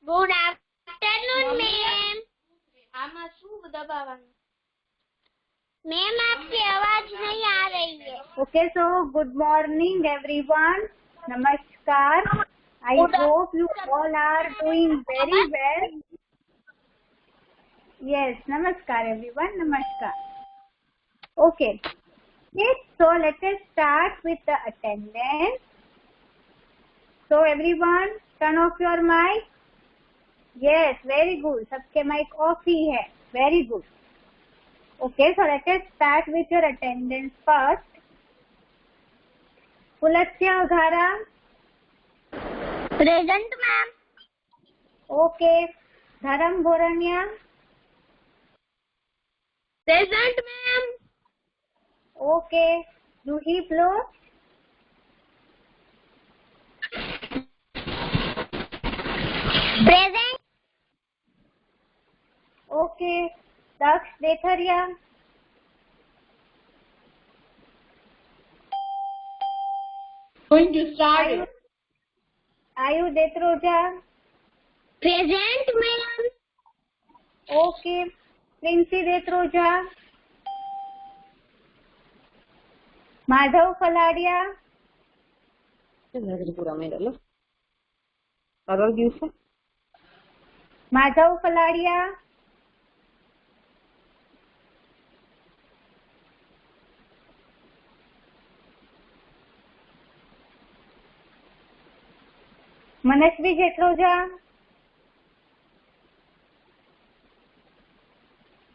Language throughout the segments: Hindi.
Good afternoon ma'am. આમાં શું દબાવવાનું? मैम आपकी आवाज नहीं आ रही है. Okay, so good morning everyone. Namaskar. I hope you all are doing very well. Yes, namaskar everyone. Namaskar. Okay. Yes, so let us start with the attendance. So everyone, turn off your mic. Yes, very good. सबके mic off ही है. Very good. Okay, so let us start with your attendance first. Pulatya Ghara. Present ma'am. Okay. Dharam Borania. Present ma'am. Okay. Ruhi Blo. Present. Okay. Daksh Dekharia. Going to start. Ayu Detroja. Present ma'am. Okay. Princey Detroja. Madhav Faladia. Madhav Faladia. Manasvi Jethroja.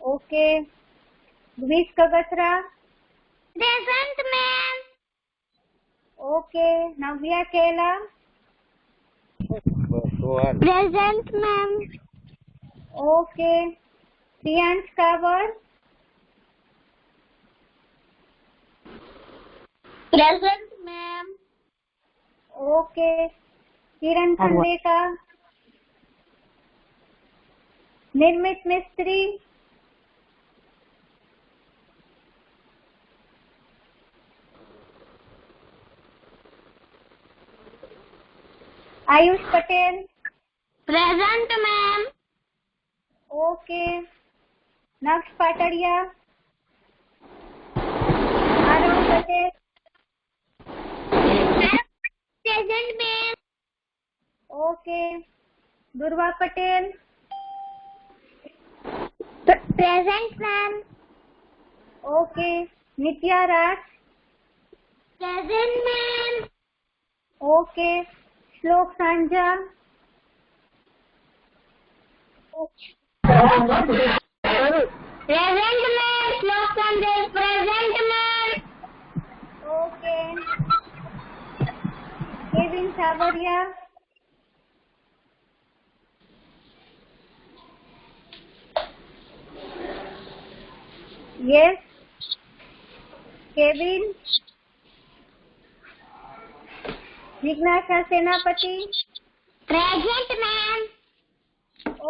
Okay. Dwij Kagsara. Present ma'am. Okay. Navya Kela. Present ma'am. Okay. Priyansh Kavar. Present ma'am. Okay. Kiran Khandeka. Nirmit Mistry. Ayush Patel. Present ma'am. Okay. Naksh Patadiya. Aarav Patel. Present ma'am. Okay. Durva Patel. Present ma'am. Okay. Nitya Raj. Present ma'am. Okay. Shlok Sanja. Present ma'am. Slok Sandesh. Present ma'am. Okay. Kevin Savariya. Yes. Kevin. जिज्ञासा Senapati. Present ma'am.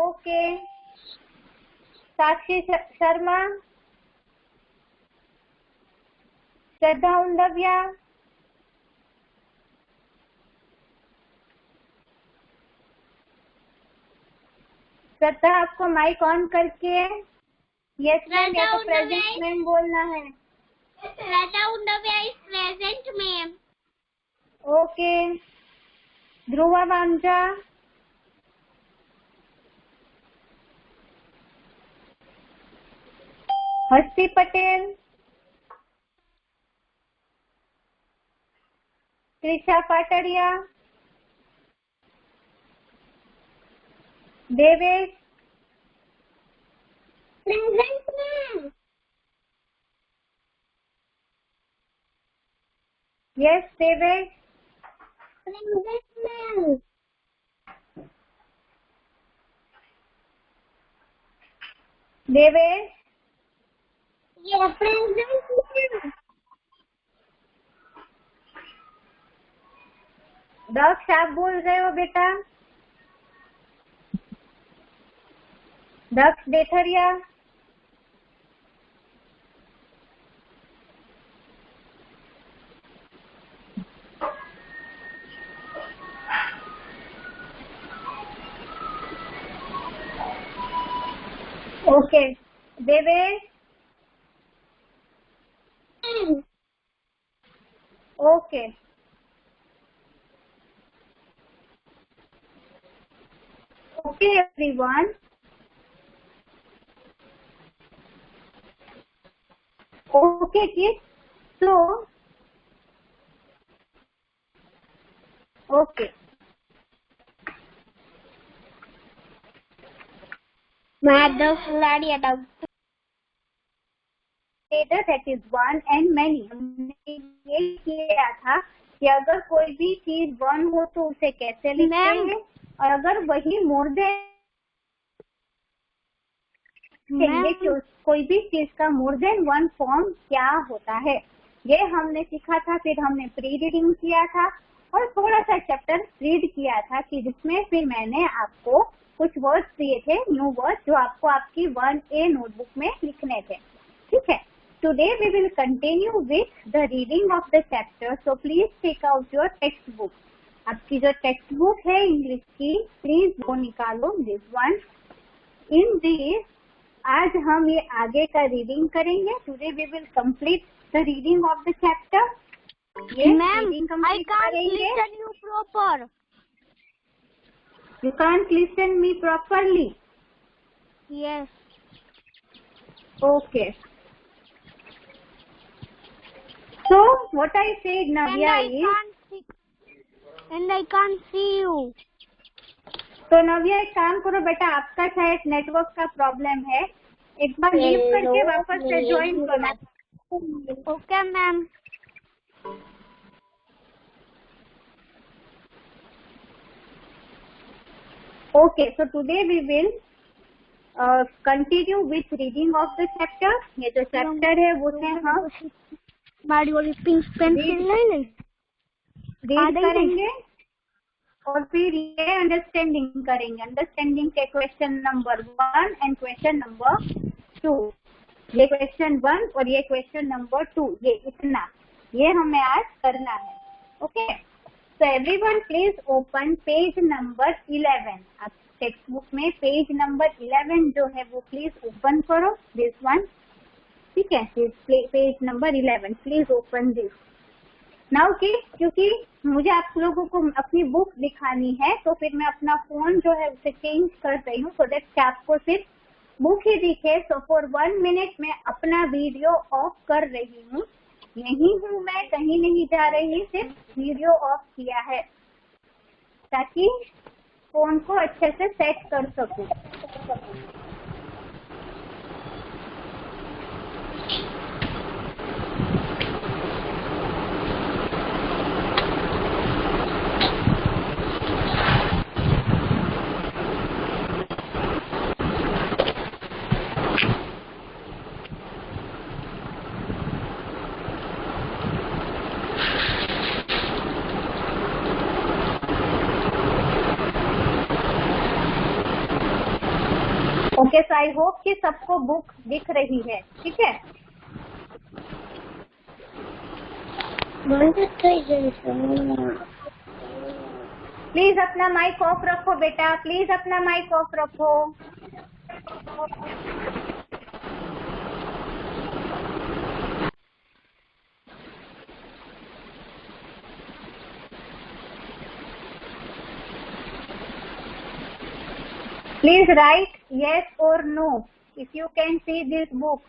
Okay. Sakshi Sharma. Shraddha उंडविया. श्रद्धा आपको माइक ऑन करके यस मैम या तो प्रेजेंट मैम बोलना है. Radha Undavya is present ma'am. Okay. Dhruva Vanza. Hasti Patel. Trisha Patadiya. Devesh. Present ma'am. Yes Devesh. Present ma'am. Devesh. Yeah, present ma'am. Daksh आप बोल रहे हो बेटा. दक्ष देथरिया. Okay. Devesh. Okay. Okay, everyone. Okay, kids. So, okay. Mother Flurry about that is one and many. हमने ये किया था कि अगर कोई भी चीज वन हो तो उसे कैसे लिखते Ma'am. हैं, और अगर वही मोर देन कोई भी चीज का मोर देन वन फॉर्म क्या होता है, ये हमने सीखा था। फिर हमने प्री रीडिंग किया था और थोड़ा सा चैप्टर रीड किया था कि जिसमें फिर मैंने आपको कुछ वर्ड्स दिए थे, न्यू वर्ड्स, जो आपको आपकी 1A नोटबुक में लिखने थे। ठीक है, today we will continue with the reading of the chapter. So please take out your text book. आपकी जो टेक्स्ट बुक है इंग्लिश की, प्लीज वो निकालो, दिस वन। इन दिस आज हम ये आगे का रीडिंग करेंगे। Today we will complete the reading of the chapter. Ma'am, I can't listen you proper. You can't listen me properly. Yes. Okay. So what I said, Navya, And I can't see you. तो नव्या एक काम करो बेटा, आपका शायद नेटवर्क का प्रॉब्लम है, एक बार लीव करके वापस से ज्वाइन करो। Okay, ma'am. Okay, so today we will continue with reading of the chapter. ये जो चैप्टर है वो से हम हमारी वाली पिंक पेंसिल ले रीड करेंगे और फिर ये अंडरस्टैंडिंग करेंगे। अंडरस्टैंडिंग के question number 1 and question number 2। ये क्वेश्चन 1 और ये क्वेश्चन नंबर 2, ये इतना, ये हमें आज करना है। Okay, so everyone please open page number 11। आप टेक्स्ट बुक में पेज नंबर 11 जो है वो प्लीज ओपन करो, दिस वन। ठीक है, page number 11, please open this now. क्योंकि मुझे आप लोगों को अपनी बुक दिखानी है, तो फिर मैं अपना फोन जो है उसे चेंज कर रही हूँ, सो दैट आपको सिर्फ बुक ही दिखे। सो फॉर 1 मिनट मैं अपना वीडियो ऑफ कर रही हूँ। यहीं हूँ मैं, कहीं नहीं जा रही, सिर्फ वीडियो ऑफ किया है ताकि फोन को अच्छे से सेट कर सकूं। ओके, सो आई होप कि सबको बुक दिख रही है। ठीक है, प्लीज अपना माइक ऑफ रखो बेटा, प्लीज अपना माइक ऑफ रखो। Please right yes or no if you can see this book।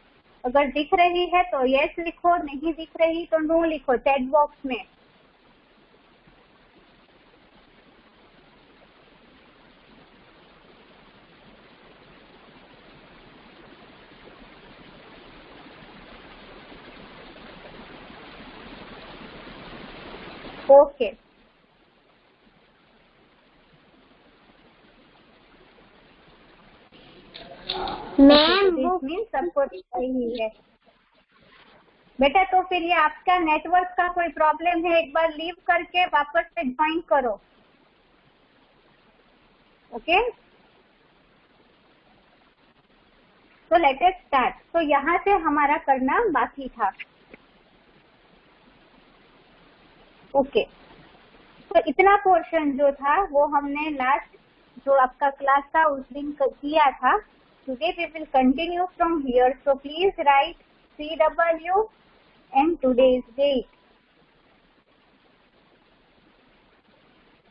अगर दिख रही है तो yes लिखो, नहीं दिख रही तो no लिखो चैट बॉक्स में। ओके, मैम सबको सही है बेटा। तो फिर ये आपका नेटवर्क का कोई प्रॉब्लम है, एक बार लीव करके वापस से ज्वाइन करो। ओके, तो लेट अस स्टार्ट। तो यहाँ से हमारा करना बाकी था। ओके, तो इतना पोर्शन जो था वो हमने लास्ट जो आपका क्लास था उस दिन किया था। today we will continue from here. So please write CW and today's date.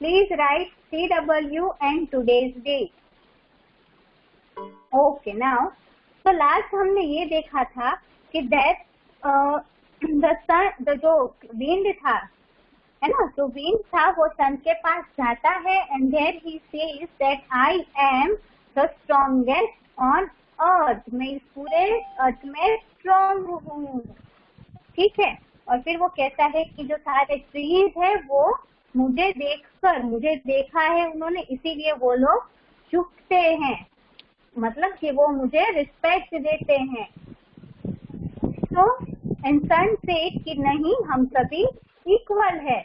Please write CW and today's date. Okay, now, so last हमने ये देखा था कि that the जो wind था, है ना, जो wind था वो sun के पास जाता है and there he says that I am the strongest on earth. मैं इस पूरे earth में strong हूँ, ठीक है. और फिर वो कहता है कि जो सारे trees है वो मुझे देखा है उन्होंने, इसीलिए वो लोग झुकते हैं, मतलब कि वो मुझे रिस्पेक्ट देते हैं. तो इंसान से कि नहीं, हम सभी इक्वल है,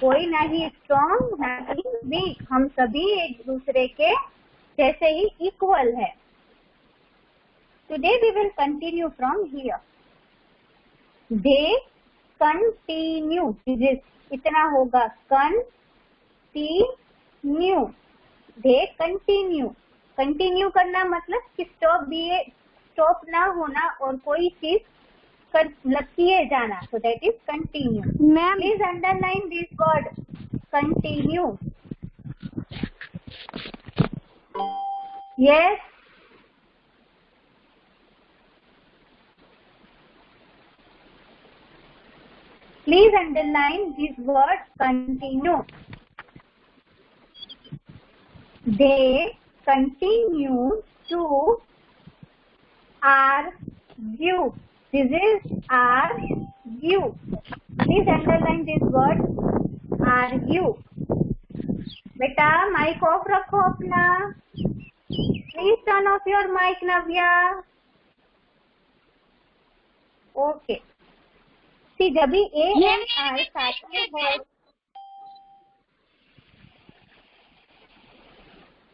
कोई नहीं स्ट्रॉन्ग नहीं वीक, हम सभी एक दूसरे के जैसे ही इक्वल है. Today we will continue from here. They continue, इतना होगा कंटिन्यू. They continue. कंटिन्यू करना मतलब कि स्टॉप ना होना और कोई चीज किए जाना. So that is continue. Ma'am please underline this word continue. Yes, please underline this word continue. They continue to argue. This is argue. Please underline this word argue. बेटा माइक ऑफ रखो अपना. Please turn off your mic, Navya. Okay. See, जब भी A and R साथ में हो,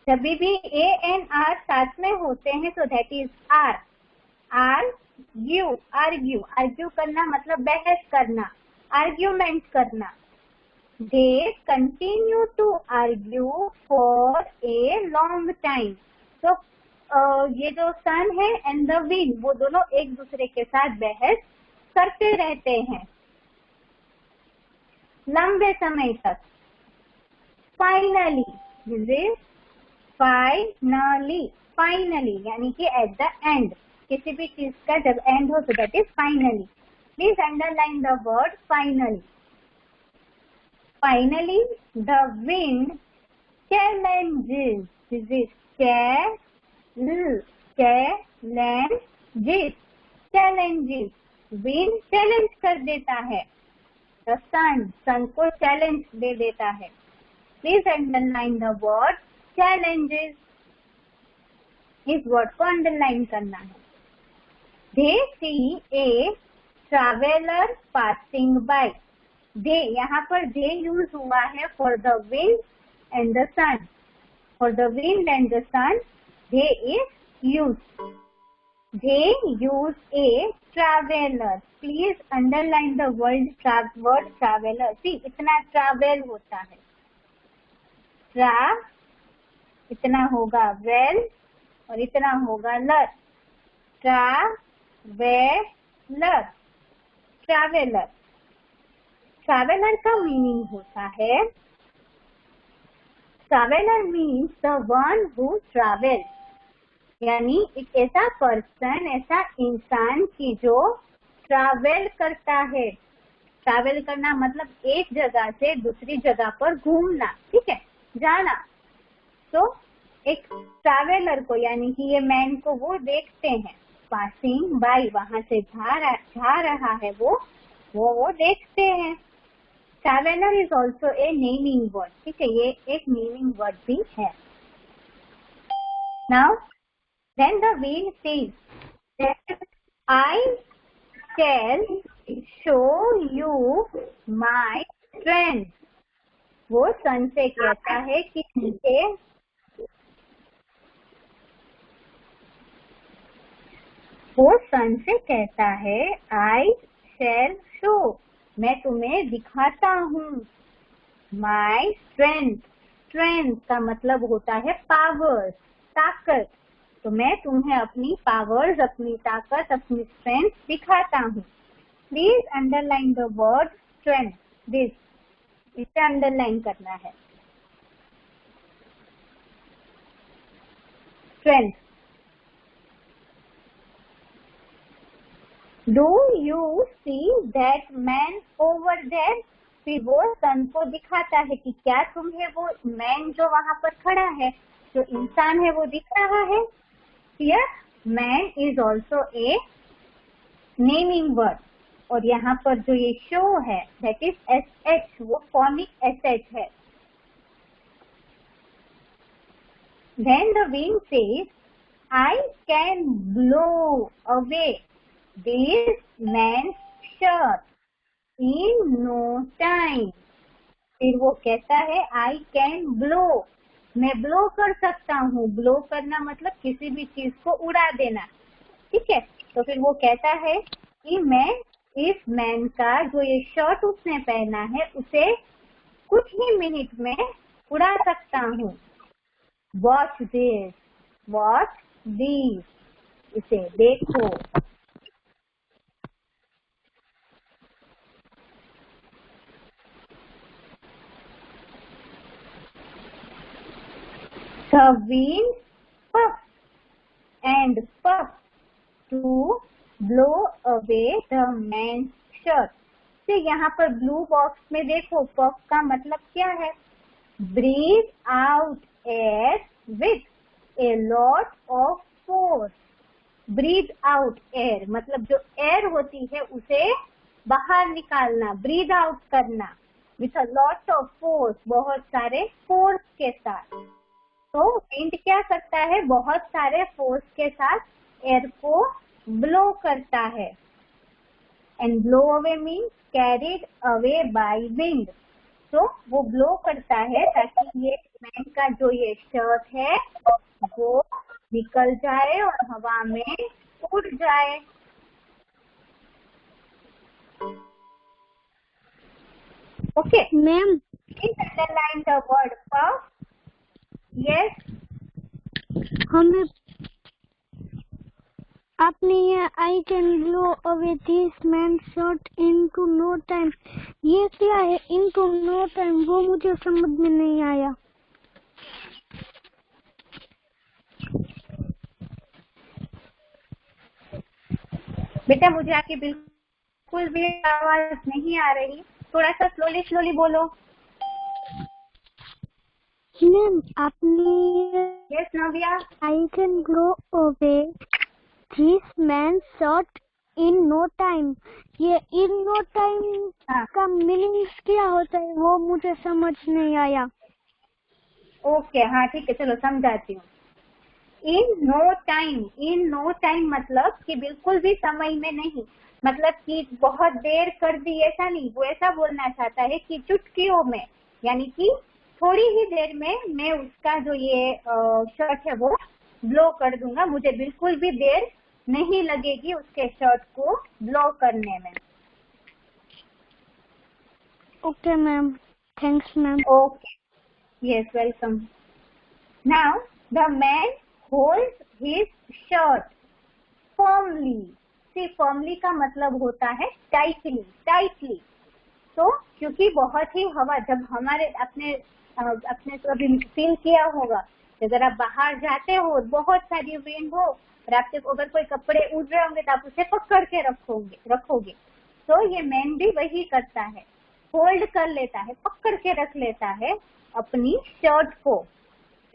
जब भी A and R साथ में होते हैं तो that is R. argue करना मतलब बहस करना, आर्ग्यूमेंट करना. They continue to argue for a long time. तो ये जो सन है and the wind, वो दोनों एक दूसरे के साथ बहस करते रहते हैं लंबे समय तक. फाइनली, दिस इज फाइनली यानी कि एट द एंड, किसी भी चीज का जब एंड हो तो that is finally. Please underline the word finally. Finally the wind challenges. This is challenges. Wind challenge कर देता है. द सन को चैलेंज दे देता है. Please underline the word challenges. इस वर्ड को अंडरलाइन करना है. They see a traveller passing by. They, यहाँ पर दे यूज हुआ है for the wind and the sun. For the wind and the sun they is use. They use a traveler. Please underline the word traveler. See, इतना travel होता है. इतना होगा well और इतना होगा लर. traveler. Traveler का मीनिंग होता है, traveler means the one who travels. यानी एक ऐसा पर्सन, ऐसा इंसान की जो ट्रैवल करता है. ट्रैवल करना मतलब एक जगह से दूसरी जगह पर घूमना, ठीक है, जाना. तो एक ट्रैवलर को यानी कि ये मैन को वो देखते हैं, पासिंग बाय, वहां से जा रहा है वो देखते हैं. Traveller is also a naming word, ठीक है, ये एक नेमिंग वर्ड भी है. Now then the wind says that I shall show you my strength. वो सन से कहता है कि I shall show, मैं तुम्हें दिखाता हूँ. My strength. स्ट्रेंथ का मतलब होता है पावर, ताकत. तो मैं तुम्हें अपनी पावर्स, अपनी ताकत, अपनी स्ट्रेंथ दिखाता हूँ। Please underline the word strength, this, इसे अंडरलाइन करना है। Strength. Do you see that man over there? फिर वो सन को दिखाता है कि क्या तुम्हें वो मैन जो वहां पर खड़ा है, जो इंसान है, वो दिख रहा है? Here man is also a naming word, और यहाँ पर जो ये शो है दैट इज SH, वो फॉनिक SH है। Then the wind says, I can blow away this man's shirt in no time. फिर वो कहता है I can blow, मैं ब्लो कर सकता हूँ। ब्लो करना मतलब किसी भी चीज को उड़ा देना, ठीक है। तो फिर वो कहता है कि मैं इस मैन का जो ये शर्ट उसने पहना है उसे कुछ ही मिनट में उड़ा सकता हूँ। Watch this, watch these, इसे देखो। The wind puffs and puffs to blow away the man's shirt. तो यहाँ पर ब्लू बॉक्स में देखो, पफ का मतलब क्या है? Breathe out air with a lot of force. Breathe out air मतलब जो एयर होती है उसे बाहर निकालना, breathe out करना, with a lot of force, बहुत सारे फोर्स के साथ। तो विंड क्या करता है? बहुत सारे फोर्स के साथ एयर को ब्लो करता है। And blow away means carried away by wind. तो वो ब्लो करता है ताकि ये मैन का जो ये शर्ट है वो निकल जाए और हवा में उड़ जाए। Okay ma'am, underline the word puff. Yes, हमें आपने ये I can blow away this man shot into no time, ये क्या है इनटू नो टाइम? वो मुझे समझ में नहीं आया। बेटा मुझे आपकी बिल्कुल भी आवाज नहीं आ रही, थोड़ा सा स्लोली स्लोली बोलो। मैम, आपने yes Navya, I can blow away this man shot in no time, ये इन नो टाइम का मीनिंग क्या होता है वो मुझे समझ नहीं आया। ओके हाँ ठीक है, चलो समझाती हूँ। In no time, in no time मतलब कि बिल्कुल भी समय में नहीं, मतलब कि बहुत देर कर दी ऐसा नहीं। वो ऐसा बोलना चाहता है कि चुटकियों में, यानी कि थोड़ी ही देर में मैं उसका जो ये शर्ट है वो ब्लो कर दूंगा, मुझे बिल्कुल भी देर नहीं लगेगी उसके शर्ट को ब्लो करने में। Okay ma'am, thanks ma'am. Okay, yes welcome. Now the man holds his shirt firmly. See, firmly का मतलब होता है टाइटली, टाइटली। तो क्योंकि बहुत ही हवा, जब हमारे अपने कभी फील किया होगा, अगर आप बाहर जाते हो बहुत सारी विंड हो और आपके अगर कोई कपड़े उड़ रहे होंगे तो आप उसे पकड़ के रखोगे। तो ये मैन भी वही करता है, होल्ड कर लेता है, पकड़ के रख लेता है अपनी शर्ट को।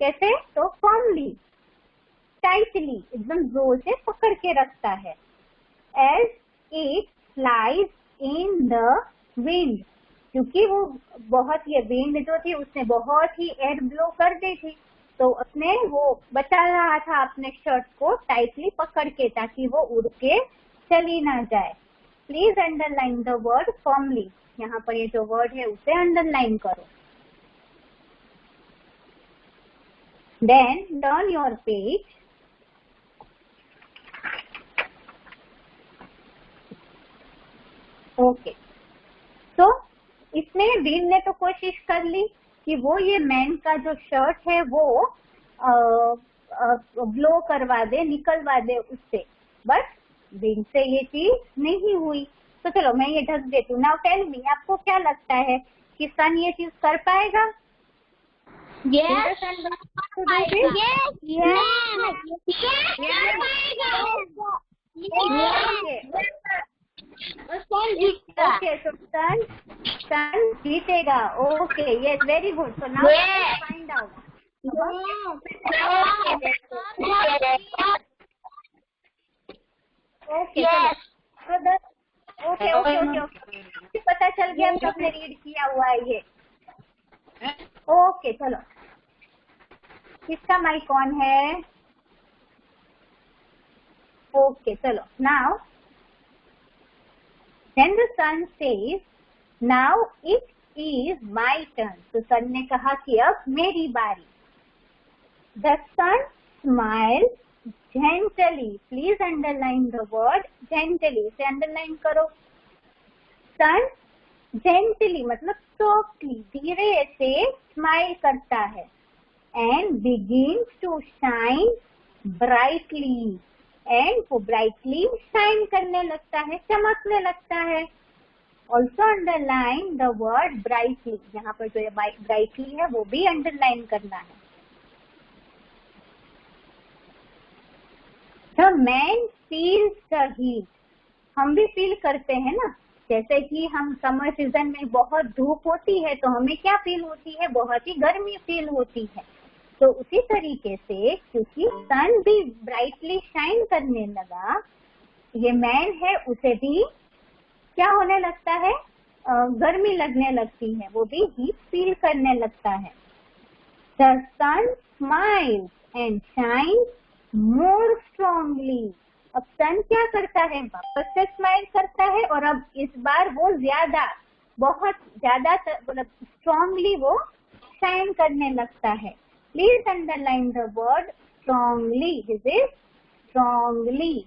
कैसे? तो फर्मली, टाइटली, एकदम जोर से पकड़ के रखता है। As it flies in the wind, क्योंकि वो बहुत, ये विंड जो थी उसने बहुत ही एयर ब्लो कर दी थी, तो अपने वो बचा रहा था अपने शर्ट को टाइटली पकड़ के, ताकि वो उड़ के चली ना जाए। Please underline the word firmly, यहाँ पर ये जो वर्ड है उसे अंडरलाइन करो। Then turn your page. Okay, तो इसमें विंड ने तो कोशिश कर ली कि वो ये मैन का जो शर्ट है वो ब्लो करवा दे, निकलवा दे उससे, बट विंड से ये चीज नहीं हुई। तो चलो मैं ये ढक देती हूँ। नाउ टेल मी, आपको क्या लगता है कि सन ये चीज कर पाएगा? Yes. ओके, सो सन जीतेगा। Okay, yes, very good. So now find out. Okay, चलो। ओके ओके ओके ओके, पता चल गया सबने रीड किया हुआ है ये। ओके, चलो, किसका माइक ऑन है? ओके, चलो। Now then the sun says now it is my turn. तो सन ने कहा कि अब मेरी बारी। The sun smile gently. Please underline the word gently. इसे अंडरलाइन करो। सन जेंटली मतलब सॉफ्टली, धीरे से स्माइल करता है। And begins to shine brightly. And वो ब्राइटली शाइन करने लगता है, चमकने लगता है। Also underline the word brightly. यहाँ पर जो ब्राइटली है वो भी अंडरलाइन करना है। The man feels the heat. हम भी फील करते हैं ना, जैसे कि हम समर सीजन में बहुत धूप होती है तो हमें क्या फील होती है? बहुत ही गर्मी फील होती है। तो उसी तरीके से क्योंकि सन भी ब्राइटली शाइन करने लगा, ये मैन है उसे भी क्या होने लगता है? गर्मी लगने लगती है, वो भी हीट फील करने लगता है। The sun smiles and shines more strongly. अब सन क्या करता है? वापस से स्माइल करता है और अब इस बार वो ज्यादा, बहुत ज्यादा मतलब स्ट्रांगली वो शाइन करने लगता है। Please underline the word strongly. This is strongly.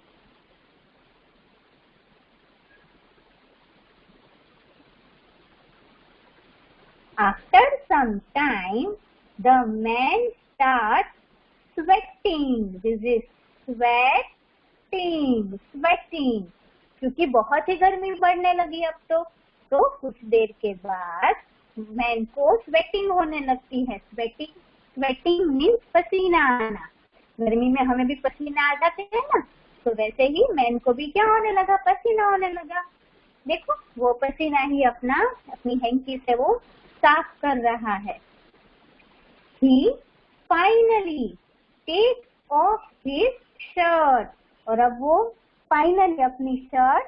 After some time, the man starts sweating. This is sweating. क्योंकि बहुत ही गर्मी बढ़ने लगी अब तो कुछ देर के बाद मैन को स्वेटिंग होने लगती है। स्वेटिंग मीन्स पसीना आना। गर्मी में हमें भी पसीना आ जाते हैं ना, तो वैसे ही मैन को भी क्या होने लगा? पसीना होने लगा। देखो, वो पसीना ही अपनी हैंकी से वो साफ कर रहा है। He finally takes off his shirt। और अब वो फाइनली अपनी शर्ट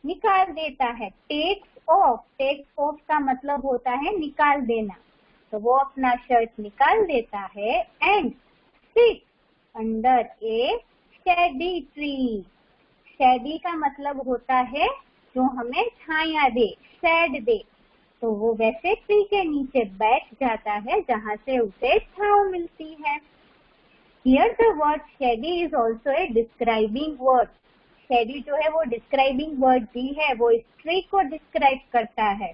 निकाल देता है। टेक्स ऑफ का मतलब होता है निकाल देना। तो वो अपना शर्ट निकाल देता है। And sit under A shady tree. Shady का मतलब होता है जो हमें छाया दे, शेड दे। तो वो वैसे ट्री के नीचे बैठ जाता है जहाँ से उसे छांव मिलती है। Here the word shady is also a describing word। shady जो है वो describing word भी है, वो इस ट्री को describe करता है।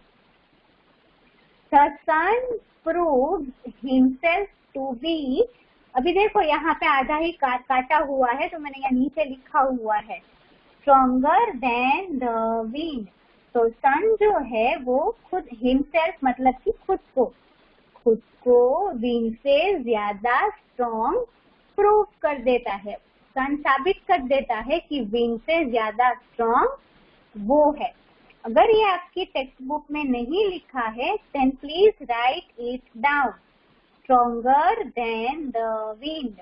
The sun proved himself to be। अभी देखो यहाँ पे आधा ही काटा हुआ है, तो मैंने यहाँ नीचे लिखा हुआ है stronger than the wind। तो सन जो है वो खुद हिमसेल्फ मतलब कि खुद को विंड से ज्यादा स्ट्रॉन्ग प्रूव कर देता है। सन साबित कर देता है कि विंड से ज्यादा स्ट्रॉन्ग वो है। अगर ये आपकी टेक्स्ट बुक में नहीं लिखा है then please write it down. Stronger than the wind.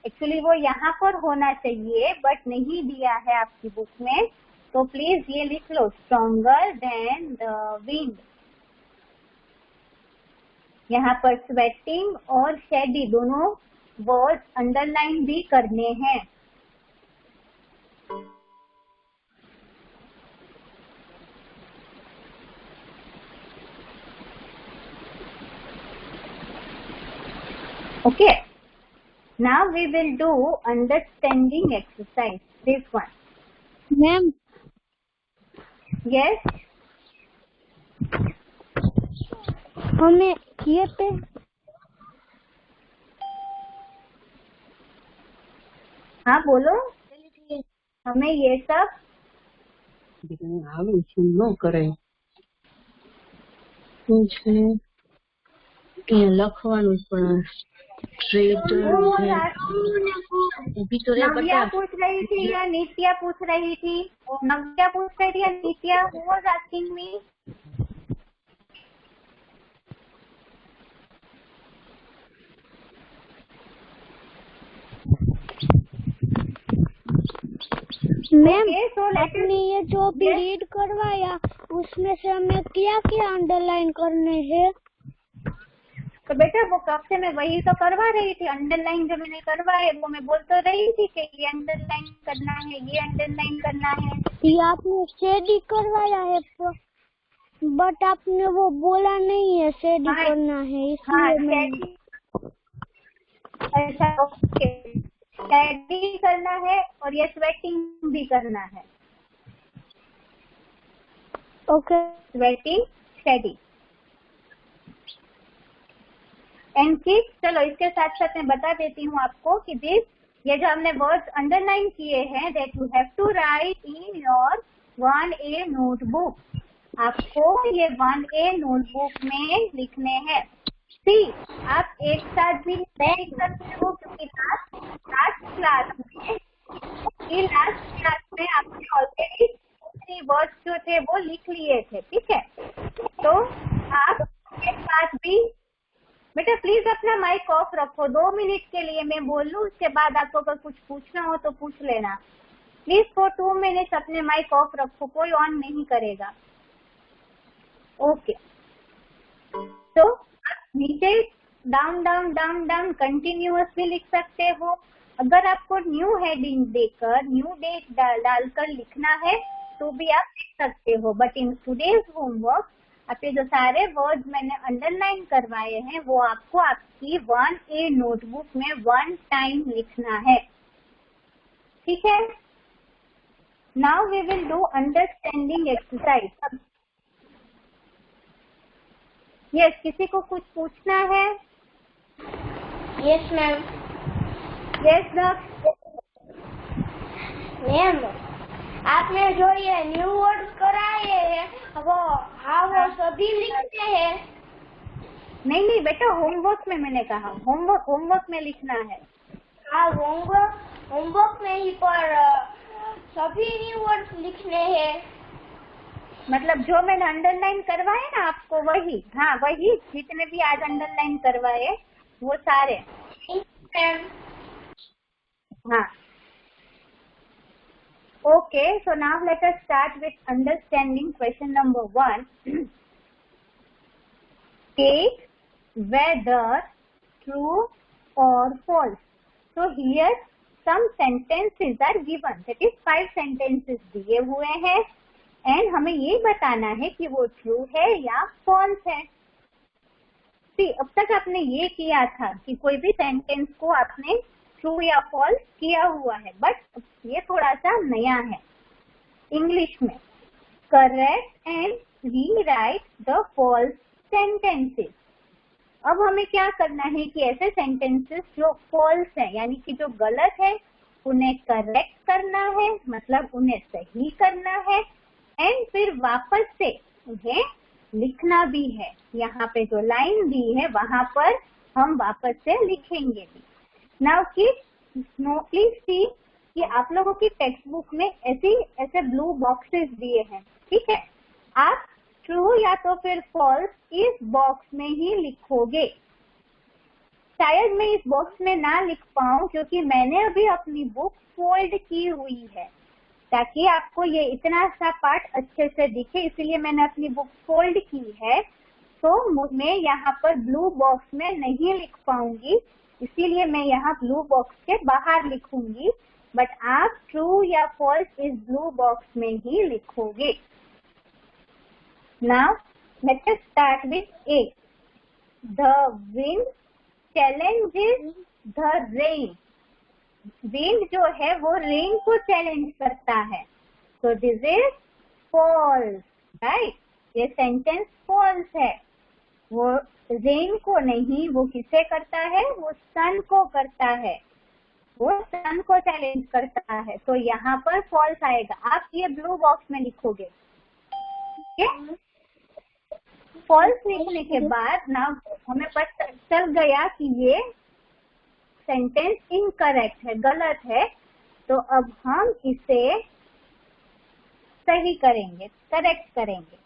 Actually वो यहाँ पर होना चाहिए बट नहीं दिया है आपकी बुक में, तो प्लीज ये लिख लो स्ट्रॉन्गर देन द विंड। यहाँ पर स्वेटिंग और शेडी दोनों वर्ड अंडरलाइन भी करने हैं। Okay, now we will do understanding exercise, this one. Ma'am, yes, हमें ये पे हाँ बोलो, हमें ये सब न करे લખવાનું પણ नव्या पूछ रही थी या नित्या पूछ रही थी? नव्या पूछ रही थी या नित्या? Who was asking me? Ma'am Okay, so let आपने ये जो भी रीड करवाया उसमें से हमें क्या क्या अंडरलाइन करने हैं? तो बेटा वो कक्षा में वही तो करवा रही थी, अंडरलाइन जो मैंने करवाए वो मैं बोल तो रही थी कि ये अंडरलाइन करना है, ये अंडरलाइन करना है। ये आपने शेडी करवाया है बट आपने वो बोला नहीं है शेडी हाँ, करना है, हाँ इसलिए मैंने ऐसा ओके, शेडी करना है और ये स्वेटिंग भी करना है। Okay sweating, shady and kick. चलो इसके साथ साथ मैं बता देती हूँ आपको कि ये जो हमने वर्ड्स अंडरलाइन किए हैं that you have to write in your 1A notebook. आपको ये 1A नोटबुक में लिखने हैं। सी आप एक साथ भी लिख सकते हो क्योंकि लास्ट क्लास में आपने ऑलरेडी 3 वर्ड्स जो थे वो लिख लिए थे, ठीक है? तो आप एक साथ भी बेटा प्लीज अपना माइक ऑफ रखो, 2 मिनट के लिए मैं बोल लूँ, उसके बाद आपको अगर कुछ पूछना हो तो पूछ लेना। प्लीज फॉर 2 मिनट्स अपने माइक ऑफ रखो, कोई ऑन नहीं करेगा। ओके, तो आप नीचे down down down down continuously लिख सकते हो। अगर आपको न्यू हेडिंग देकर न्यू डेट डालकर लिखना है तो भी आप लिख सकते हो, बट इन टुडेज होमवर्क आपके जो सारे वर्ड्स मैंने अंडरलाइन करवाए हैं वो आपको आपकी 1A नोटबुक में 1 टाइम लिखना है, ठीक है? Now we will do understanding exercise. Yes, किसी को कुछ पूछना है? Yes ma'am. यस मैम आपने जो ये न्यू वर्ड्स कराए हैं वो सभी लिखते हैं? नहीं बेटा, होमवर्क में मैंने कहा, होमवर्क में लिखना है। हाँ होमवर्क में ही, पर सभी न्यू वर्ड्स लिखने हैं। मतलब जो मैंने अंडरलाइन करवाए ना आपको वही, हाँ वही जितने भी आज अंडरलाइन करवाए वो सारे। हाँ okay, so now let us start with understanding question number 1. State whether true or false. So here some sentences are given, that is 5 sentences दिए हुए हैं and हमें ये बताना है कि वो true है या false है। See, अब तक आपने ये किया था कि कोई भी सेंटेंस को आपने ट्रू या फॉल्स किया हुआ है, बट ये थोड़ा सा नया है इंग्लिश में। Correct and rewrite the false sentences. अब हमें क्या करना है कि ऐसे सेंटेंसेस जो फॉल्स है यानी कि जो गलत है उन्हें करेक्ट करना है, मतलब उन्हें सही करना है एंड फिर वापस से उन्हें लिखना भी है। यहाँ पे जो लाइन दी है वहां पर हम वापस से लिखेंगे भी। नाउ प्लीज सी कि आप लोगों की टेक्स्ट बुक में ऐसे ब्लू बॉक्सेस दिए हैं, ठीक है? आप ट्रू या तो फिर फॉल्स इस बॉक्स में ही लिखोगे। शायद मैं इस बॉक्स में ना लिख पाऊं क्योंकि मैंने अभी अपनी बुक फोल्ड की हुई है ताकि आपको ये इतना सा पार्ट अच्छे से दिखे, इसलिए मैंने अपनी बुक फोल्ड की है। तो मैं यहाँ पर ब्लू बॉक्स में नहीं लिख पाऊंगी, इसीलिए मैं यहाँ ब्लू बॉक्स के बाहर लिखूंगी, बट आप ट्रू या फॉल्स इस ब्लू बॉक्स में ही लिखोगे। Now let us start with A. The wind challenges the rain. Wind जो है वो रेन को चैलेंज करता है, तो दिस इज फॉल्स, राइट? ये सेंटेंस फॉल्स है। वो रेन को नहीं, वो किसे करता है? वो सन को करता है। वो सन को चैलेंज करता है, तो यहाँ पर फॉल्स आएगा। आप ये ब्लू बॉक्स में लिखोगे। फॉल्स लिखने के बाद ना हमें पता चल गया कि ये सेंटेंस इनकरेक्ट है, गलत है। तो अब हम इसे सही करेंगे, करेक्ट करेंगे।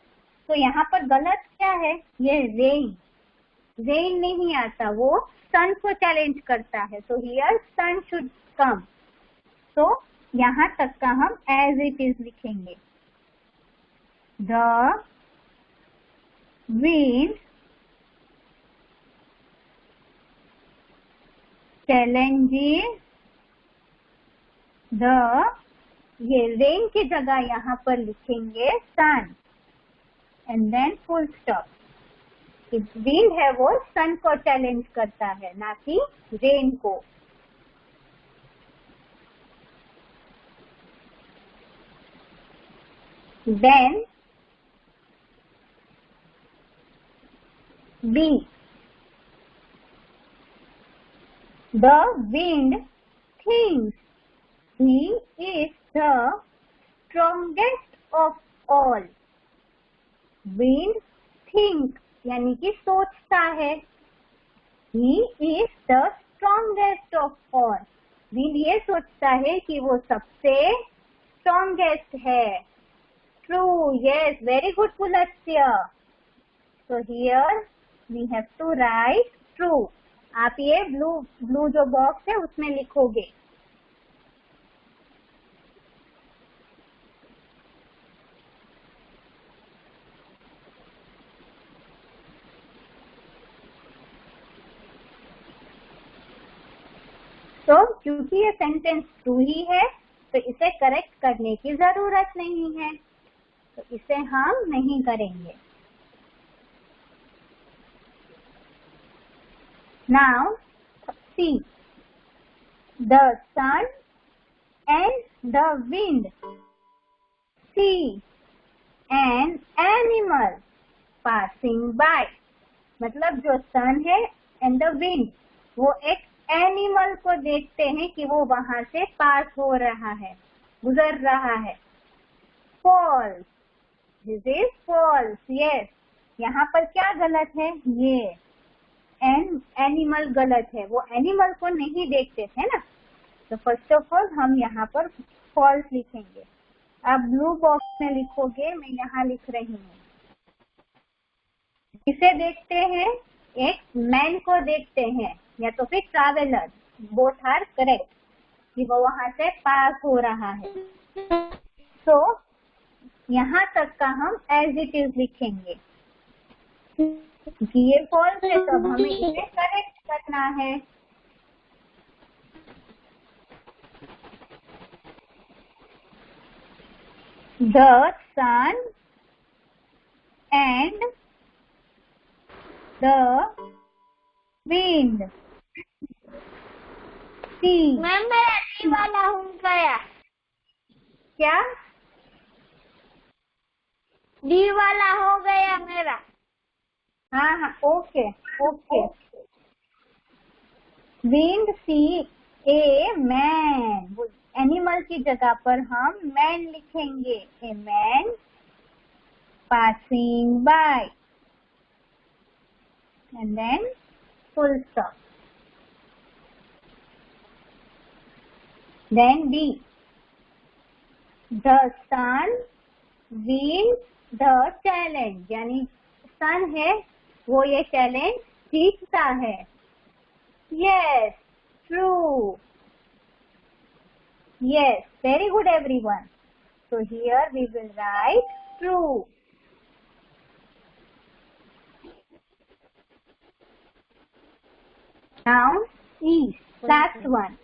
तो यहाँ पर गलत क्या है? ये रेन, रेन नहीं आता, वो सन को चैलेंज करता है। तो हियर सन शुड कम। तो यहाँ तक का हम एज इट इज लिखेंगे। द wind challenges the, ये रेन की जगह यहाँ पर लिखेंगे sun and then full stop. Wind है वो सन को चैलेंज करता है, ना कि रेन को। Then B, the wind thinks he is the strongest of all. Wind think यानी कि सोचता है। He is the strongest of all. Wind ये सोचता है कि वो सबसे strongest है। True, yes, very good Pulasya. So here we have to write true. आप ये ब्लू जो बॉक्स है उसमें लिखोगे। तो क्योंकि ये सेंटेंस ट्रू ही है तो इसे करेक्ट करने की जरूरत नहीं है, तो इसे हम नहीं करेंगे। Now see, the sun and the wind see an animal passing by. मतलब जो sun है and the wind वो एक एनिमल को देखते हैं कि वो वहां से पास हो रहा है, गुजर रहा है। False, this is false. Yes, यहाँ पर क्या गलत है? ये एनिमल गलत है, वो एनिमल को नहीं देखते थे ना। तो फर्स्ट ऑफ ऑल हम यहाँ पर फॉल्स लिखेंगे। आप ब्लू बॉक्स में लिखोगे, मैं यहाँ लिख रही हूँ। किसे देखते हैं? एक मैन को देखते हैं या तो फिर ट्रैवलर, बोथ आर करेक्ट, कि वो वहां से पास हो रहा है। तो यहाँ तक का हम एज इट इज लिखेंगे। ये फॉल्स है तो हमें इसे करेक्ट करना है। The sun and the wind see. Ma'am मेरा डी वाला हो गया। क्या? डी वाला हो गया मेरा। हाँ हाँ, okay okay. Wind see a man, animal की जगह पर हम मैन लिखेंगे। A man passing by and then full stop. Then B, the sun wins the challenge, यानी सन है वो ये चैलेंज जीतता है। Yes, true. Yes, very good everyone. So here we will write true. Now is last one.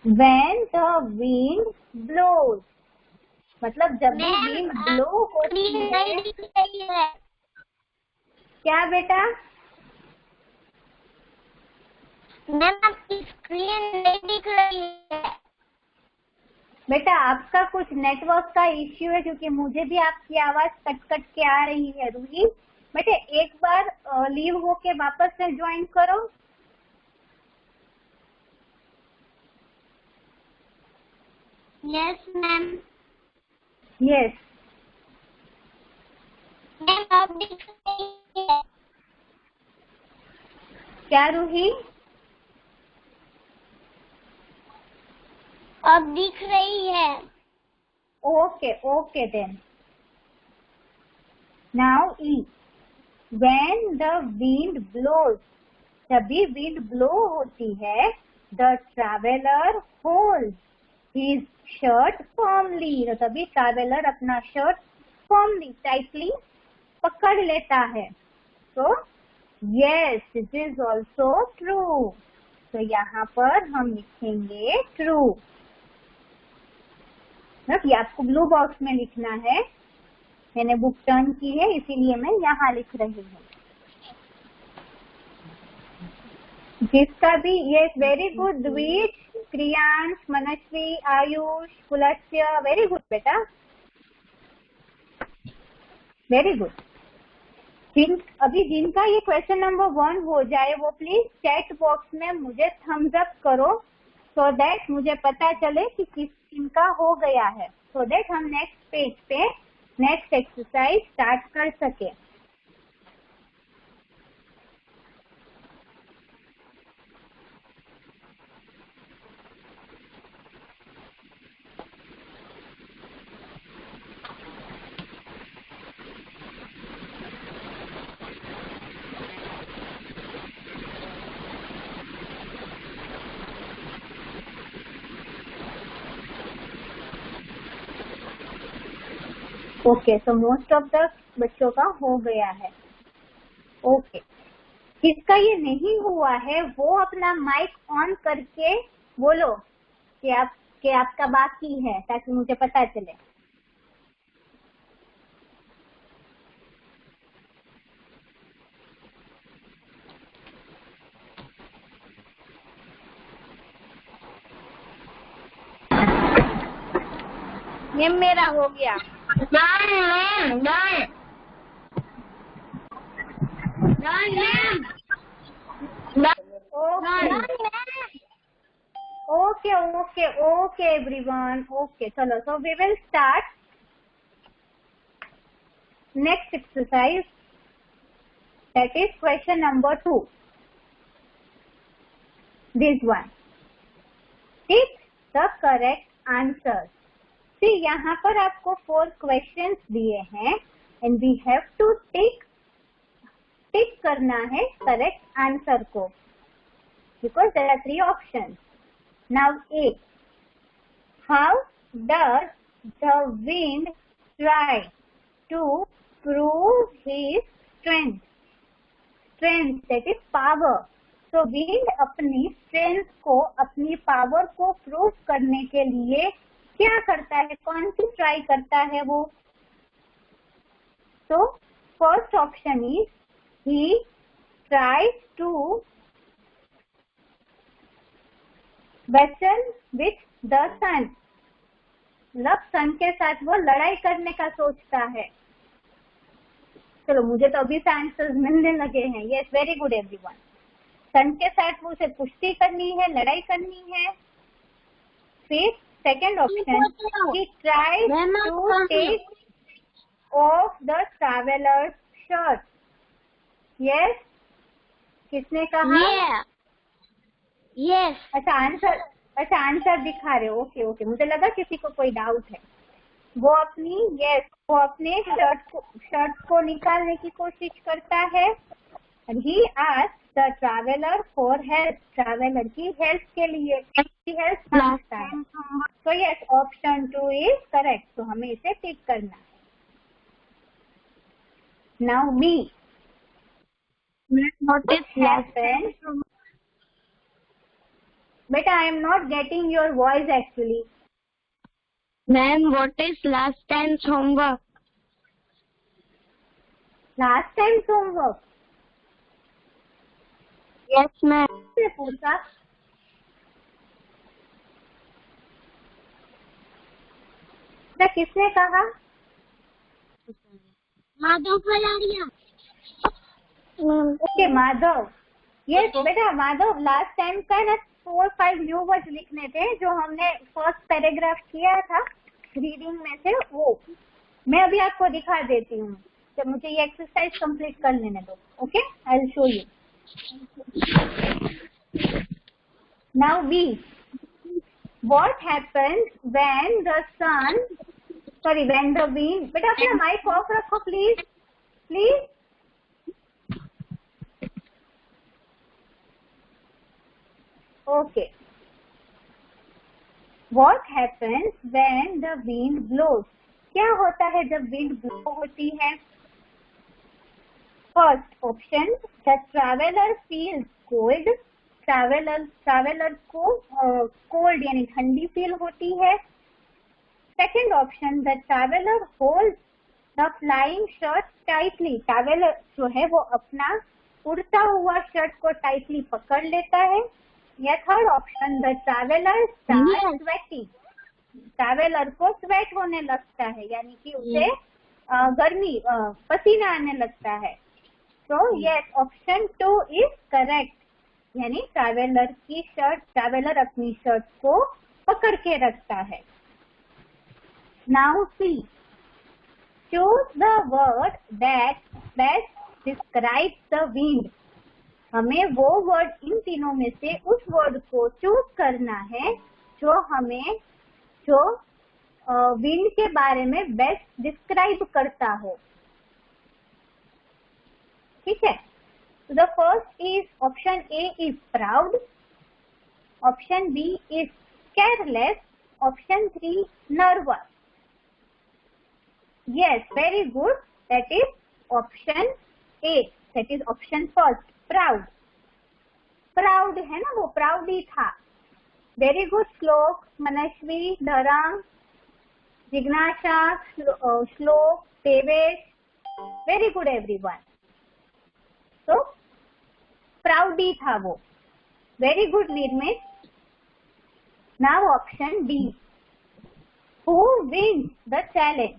When the wind blows, मतलब जब भी wind blow होती है। क्या बेटा? मैम आपकी स्क्रीन नहीं दिख रही है। बेटा आपका कुछ नेटवर्क का इश्यू है, क्योंकि मुझे भी आपकी आवाज कट कट के आ रही है। रूही बेटे एक बार लीव होके वापस से ज्वाइन करो। Yes ma'am. यस, मैम अब दिख रही है। क्या रूही? अब दिख रही है। Okay okay then. Now E, when the wind blows, जब विंड ब्लो होती है, the traveler holds his shirt firmly, तो तभी ट्रैवलर अपना शर्ट firmly, टाइटली पकड़ लेता है। तो yes, this is also true, तो यहाँ पर हम लिखेंगे true। ये आपको ब्लू बॉक्स में लिखना है, मैंने बुक टर्न की है इसीलिए मैं यहाँ लिख रही हूँ। जिसका भी ये वेरी गुड, द्विज, क्रियांश, मनस्वी, आयुष, पुलस्त्य, वेरी गुड बेटा, वेरी गुड। अभी जिनका ये क्वेश्चन नंबर 1 हो जाए वो प्लीज चैट बॉक्स में मुझे थम्स अप करो, सो दैट मुझे पता चले कि किनका हो गया है, सो दैट हम नेक्स्ट पेज पे नेक्स्ट एक्सरसाइज स्टार्ट कर सके। Okay, so most of the बच्चों का हो गया है। ओके, जिसका ये नहीं हुआ है वो अपना माइक ऑन करके बोलो कि आपका बाकी है, ताकि मुझे पता चले। ये मेरा हो गया। Okay okay okay everyone, okay चलो, so we will start next exercise, that is question number 2, this one. Tick the correct answer. See, यहाँ पर आपको 4 क्वेश्चंस दिए हैं and we have to tick करना है करेक्ट आंसर को, because there are 3 options. Now A, how does the wind try to prove his strength? Strength that is power. तो विंड अपनी स्ट्रेंथ को, अपनी पावर को प्रूव करने के लिए क्या करता है, कौन सी ट्राई करता है वो? तो first option is he tries to wrestle with the sun, मतलब सन के साथ वो लड़ाई करने का सोचता है। चलो, मुझे तो अभी से आंसर्स मिलने लगे हैं। Yes, very good everyone. Sun के साथ उसे कुश्ती करनी है, लड़ाई करनी है। फिर second option, he tries to take off the traveler's shirt। Yes, किसने कहा? यस। अच्छा, आंसर दिखा रहे हो। ओके ओके, मुझे लगा किसी को कोई डाउट है। वो अपने शर्ट को निकालने की कोशिश करता है। ही asks the traveller for help, traveller की हेल्प के लिए हेल्प मांगता है। तो यस, ऑप्शन 2 इज करेक्ट, तो हमें इसे टिक करना है। Now B, what happened? Beta, I am not getting your voice actually. Ma'am, what is last time's homework? Last time's homework? Yes, ma'am. से पूछा? किसने कहा? माधव पलारिया। ओके, माधव। यस बेटा, माधव, लास्ट टाइम का ना 4-5 न्यू वर्ड्स लिखने थे जो हमने फर्स्ट पैराग्राफ किया था रीडिंग में से, वो मैं अभी आपको दिखा देती हूँ। तो मुझे ये एक्सरसाइज कंप्लीट कर लेने दो। Okay, I will show you. Now B, what happens when the sun, sorry when the wind, बेटा अपना माइक ऑफ रखो please please. Okay, what happens when the wind blows, क्या होता है जब विंड ब्लो होती है? First option, the traveller feels cold, traveller को कोल्ड यानी ठंडी फील होती है। Second option, the traveller holds the flying shirt tightly, traveller जो है वो अपना उड़ता हुआ शर्ट को टाइटली पकड़ लेता है। या third option, the traveller start sweating, traveller को स्वेट होने लगता है यानी कि उसे गर्मी पसीना आने लगता है। तो यस, ऑप्शन 2 इज करेक्ट, यानी ट्रैवलर अपनी शर्ट को पकड़ के रखता है। Now see, choose the word that best describes the wind, हमें वो वर्ड, इन तीनों में से उस वर्ड को चूज करना है जो हमें विंड के बारे में बेस्ट डिस्क्राइब करता हो। ठीक है, तो the first is option A is proud, option B is careless, option 3 nervous. Yes, very good, that is option A, that is option first, proud. Proud है ना, वो प्राउड ही था। वेरी गुड श्लोक, मनस्वी, धरम, जिज्ञासा, Shlok, Devesh, very good everyone. तो प्राउड ही था वो, very good Nirmit. Now option D, who wins the challenge,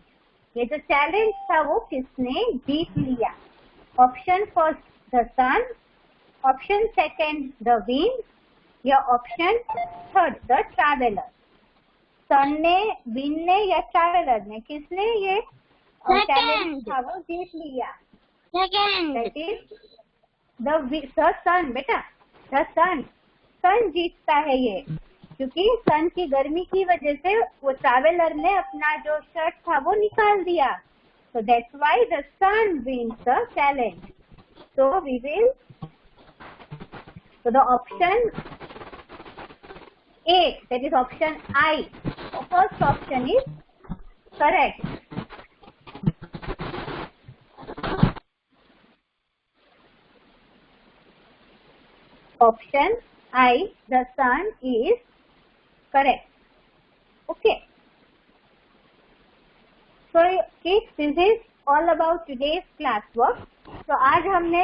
ये जो चैलेंज था वो किसने जीत लिया? Option first the sun, option second the wind, या option third the traveller. Sun ने, विंड ने या ट्रैवलर ने, किसने ये चैलेंज था वो जीत लिया? दैट इज द सन, बेटा द सन जीतता है ये, क्योंकि सन की गर्मी की वजह से वो ट्रैवलर ने अपना जो शर्ट था वो निकाल दिया। So that's why the sun wins the challenge. So we will, so the option A, that is option I, the first option is correct. Option I, the sun is correct. Okay. So kids, this is all about today's class work. तो आज हमने,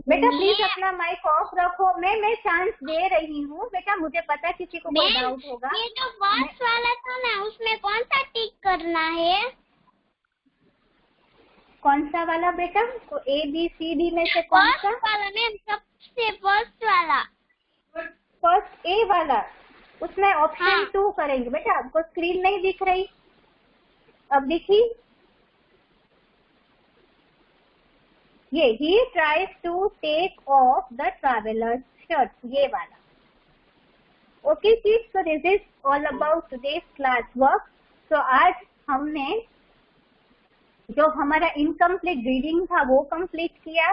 बेटा प्लीज अपना माइक ऑफ रखो, मैं चांस दे रही हूँ बेटा, मुझे पता किसी को कोई डाउट होगा। ये जो वर्ड्स वाला था ना, उसमें कौन सा टिक करना है? कौन सा वाला बेटा? तो ABCD में से कौन सा वाला मैम? सबसे फर्स्ट वाला, फर्स्ट A वाला, उसमें ऑप्शन 2 करेंगे। बेटा आपको स्क्रीन नहीं दिख रही? अब देखिए, ये he tries to take off the traveler's shirt, ये वाला। Okay kids, so this is all about today's class work. So आज हमने जो हमारा इनकम्प्लीट रीडिंग था वो कंप्लीट किया।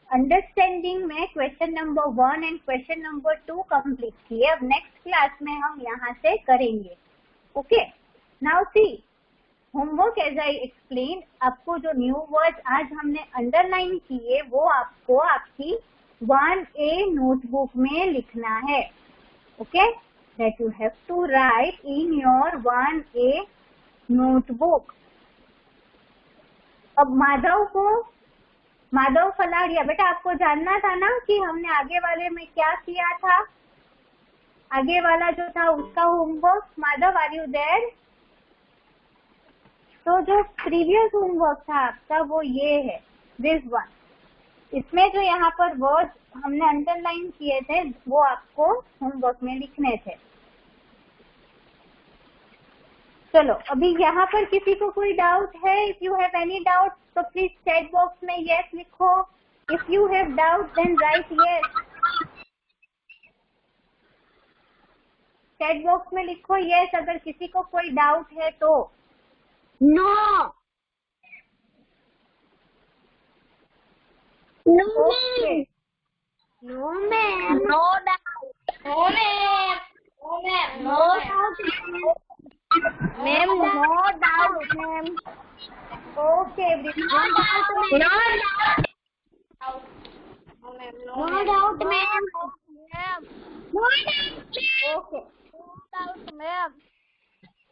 अंडरस्टैंडिंग में question number 1 and question number 2 complete किए। अब नेक्स्ट क्लास में हम यहाँ से करेंगे। Okay, now see homework as I explain, आपको जो न्यू वर्ड्स आज हमने अंडरलाइन किए वो आपको आपकी 1A नोटबुक में लिखना है। Okay, that you have to write in your 1A notebook. अब माधव फलाड़िया, बेटा आपको जानना था ना कि हमने आगे वाले में क्या किया था? आगे वाला जो था उसका homework. Madhav, are you there? तो जो प्रीवियस होमवर्क था आपका वो ये है, दिस वन। इसमें जो यहाँ पर वर्ड हमने अंडरलाइन किए थे वो आपको होमवर्क में लिखने थे। चलो अभी यहाँ पर किसी को कोई डाउट है? If you have any doubt तो प्लीज चैट बॉक्स में यस लिखो। If you have doubt then write yes. Chat box में लिखो यस अगर किसी को कोई डाउट है तो। No okay no ma'am, no doubt no ma'am, no ma'am, no ma'am, no doubt ma'am, okay no doubt ma'am,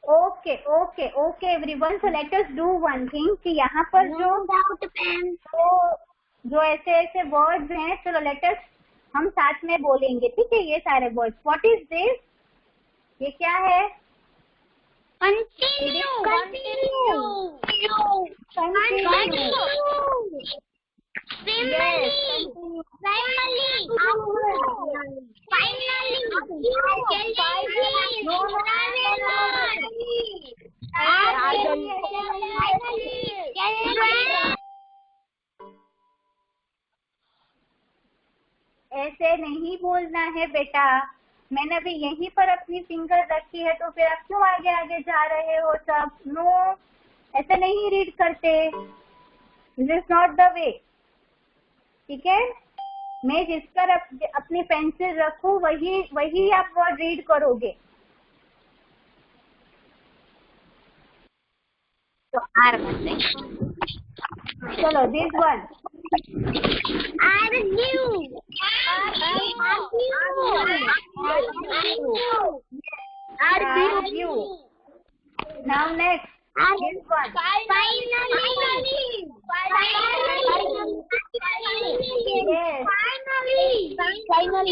okay okay okay everyone. So let us do one thing कि यहाँ पर जो ऐसे ऐसे वर्ड्स हैं, चलो लेट अस हम साथ में बोलेंगे, ठीक है? ये सारे वर्ड्स, व्हाट इज दिस? ये क्या है? ऐसे नहीं बोलना है बेटा। मैंने अभी यहीं पर अपनी फिंगर रखी है तो फिर आप क्यों आगे आगे जा रहे हो सब? नो, ऐसे नहीं रीड करते। This is not the way, ठीक है? मैं जिस पर अपनी पेंसिल रखूं वही आप वर्ड रीड करोगे। तो चलो this one argue. Now next this one Finally. yes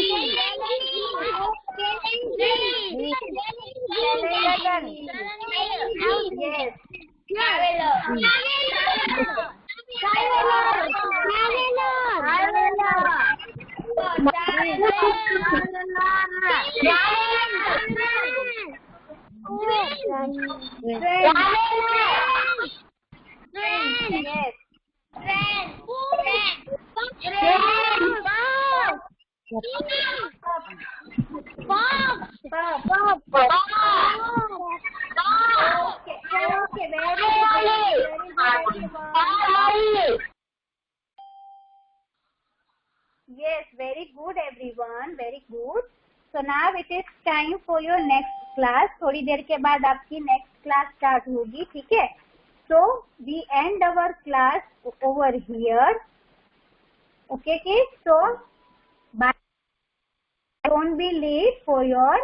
Yes, very good everyone, very good. So now it is time for your next class. थोड़ी देर के बाद आपकी next class start होगी, ठीक है? So we end our class over here. Okay kids? So bye. Don't be late for your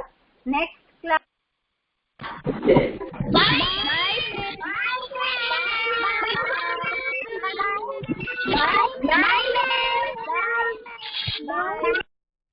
next class. Bye.